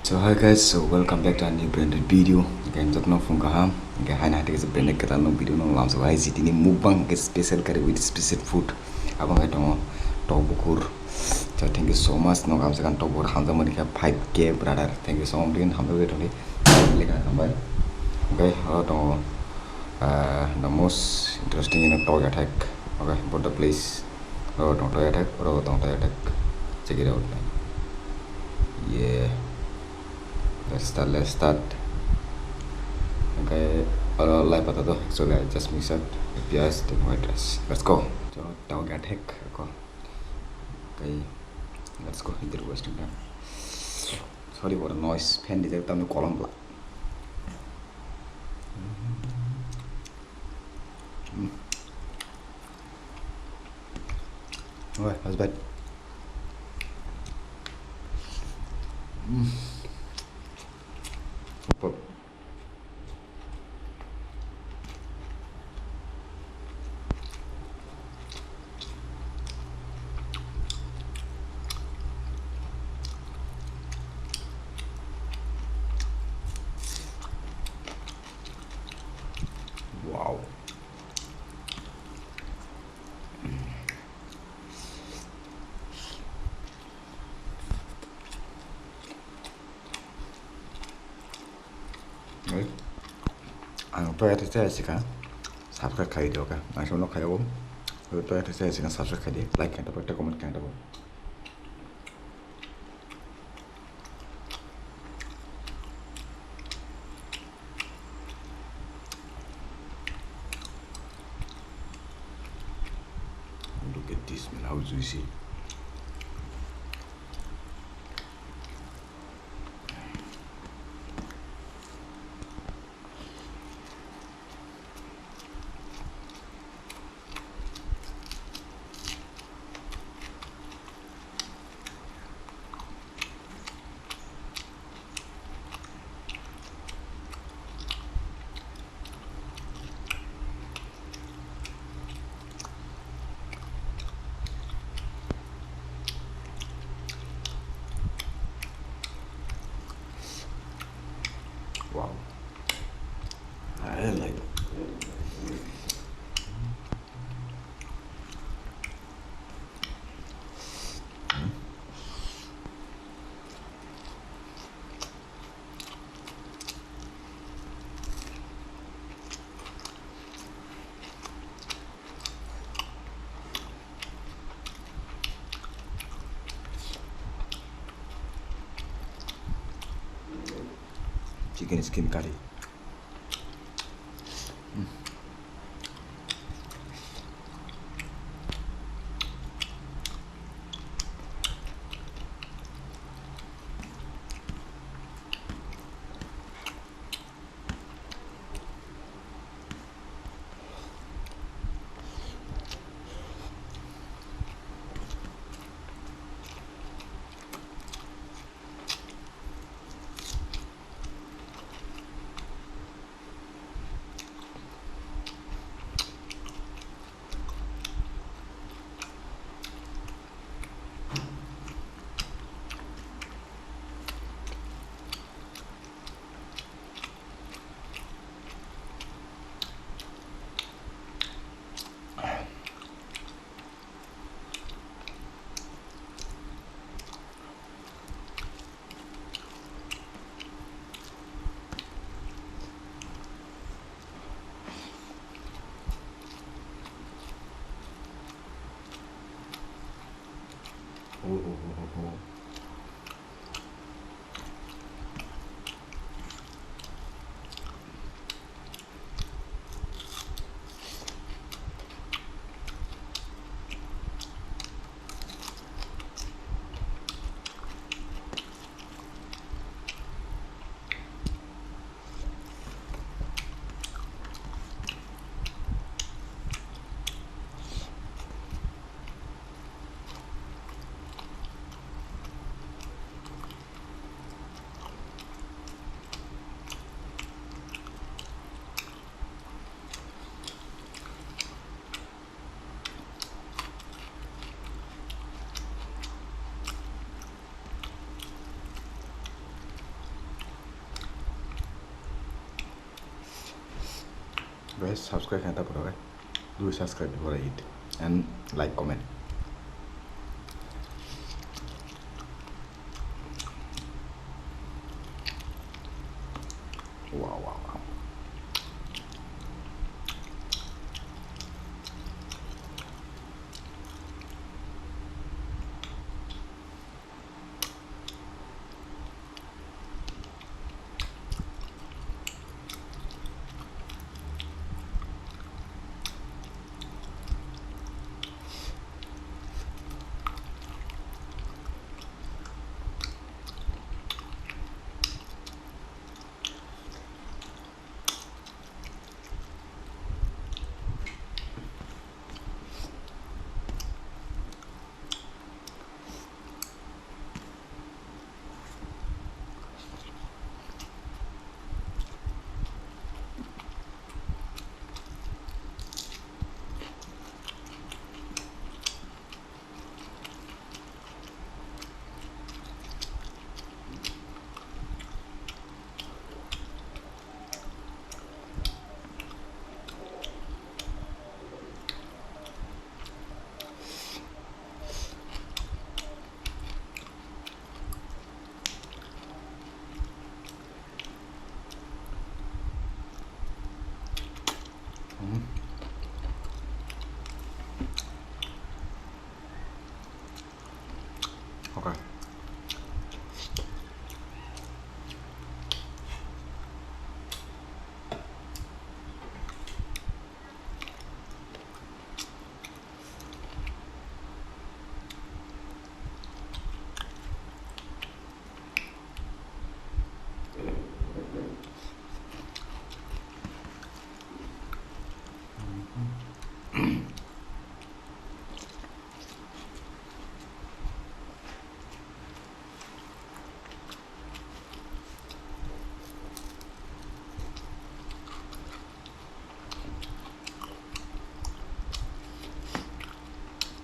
So hi guys, so welcome back to a new branded video. Again, just now from Gaham. Again, I had a branded no video no lam. So I see ini mukbang get special curry with special food. Abang I don't bukur. So thank you so much. No kami sekarang bukur hamza mereka 5K brother. Thank you so much. Begin hamza wait only. Leka hamza. Okay, the most interesting in a toy attack. Okay, but the place. Don't toy attack. Don't toy attack. Check it out. Yeah. Let's start. Okay, live bata to. So I just mix it. Pias then white rice. Let's go. So dog attack. Okay, let's go. Either wasting time. Sorry for the noise. Pen di tam no column la. Alright, that's bad. Super. Wow. Đấy. Tôi thấy sẽ cả subscribe khai được cả. Ai số nó khai ốm. Tôi thấy sẽ cả subscribe khai đi. Like cái đó, comment cái đó. Look at this man, how juicy. Wow, I like it. Chicken skin curry. guys, subscribe and tap on do subscribe before I eat and like comment. Wow, wow, wow. Okay.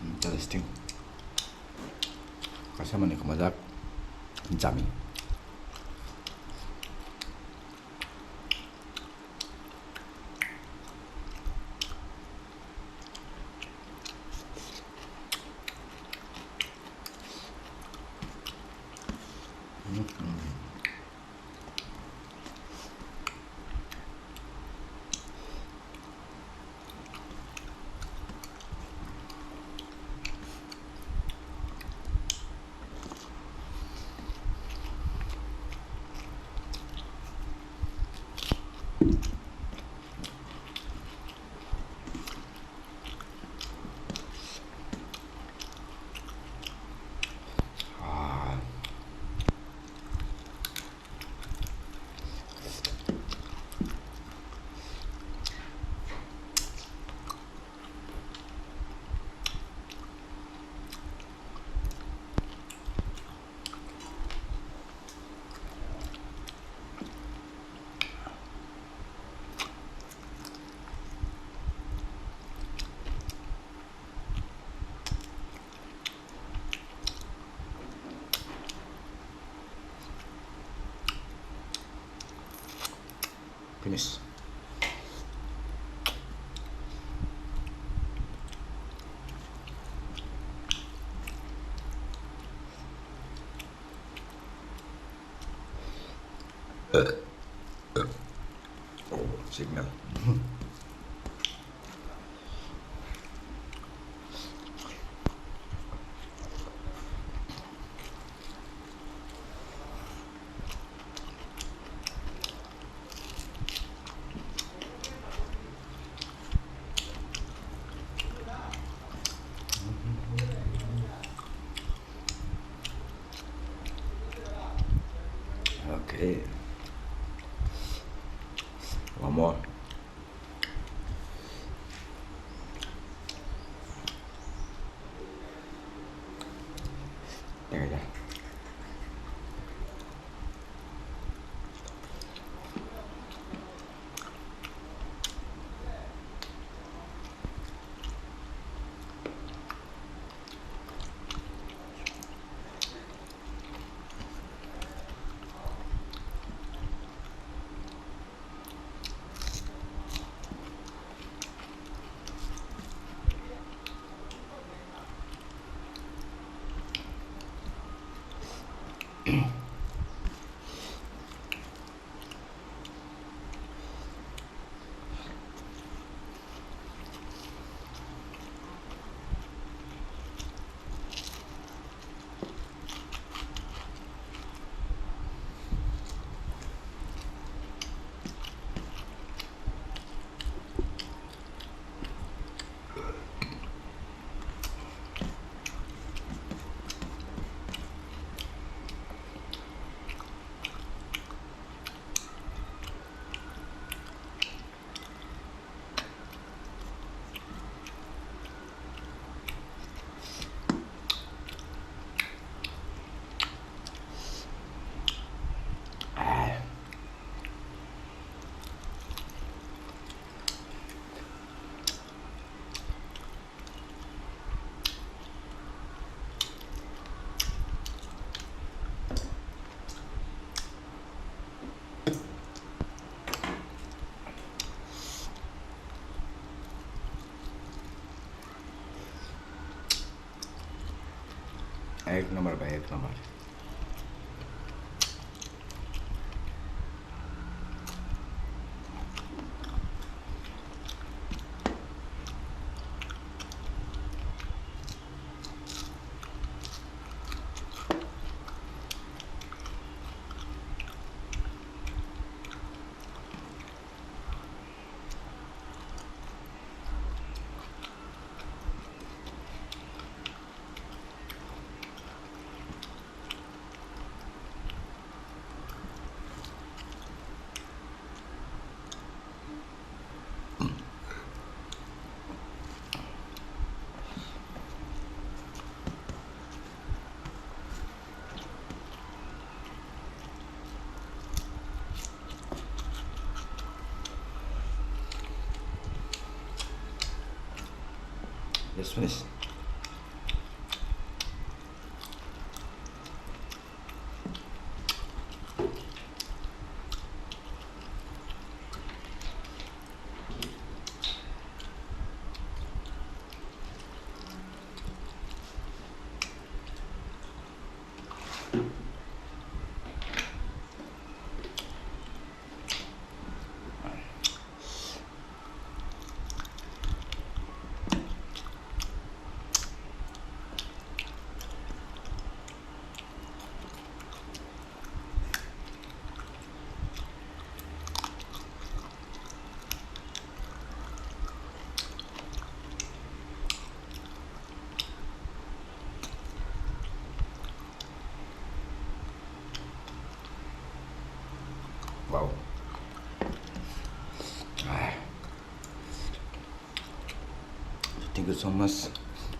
Interesting. Kasama ni kumazak jami. Finish. Oh, signal. Okay. One more. There you go. एक number भाई, एक number. Just finish. Wow. Thank you so much.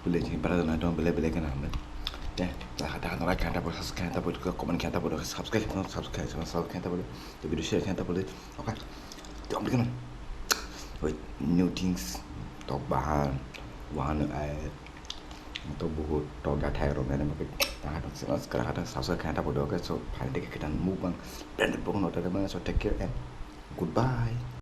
Boleh jadi para donor dong, boleh kan aman. Ya, dah nak kan tak boleh subscribe, tak boleh komen, kan tak boleh subscribe, kan tak boleh. Jadi video share kan tak boleh. Okay. Jangan bikin. Wait, new things. Talk bahan, bahan untuk buku talk dah thay rồi nên mà cái sekarang ada subscribe kan tak boleh. Okay, so pada kita mukbang branded bukan order so take care and goodbye.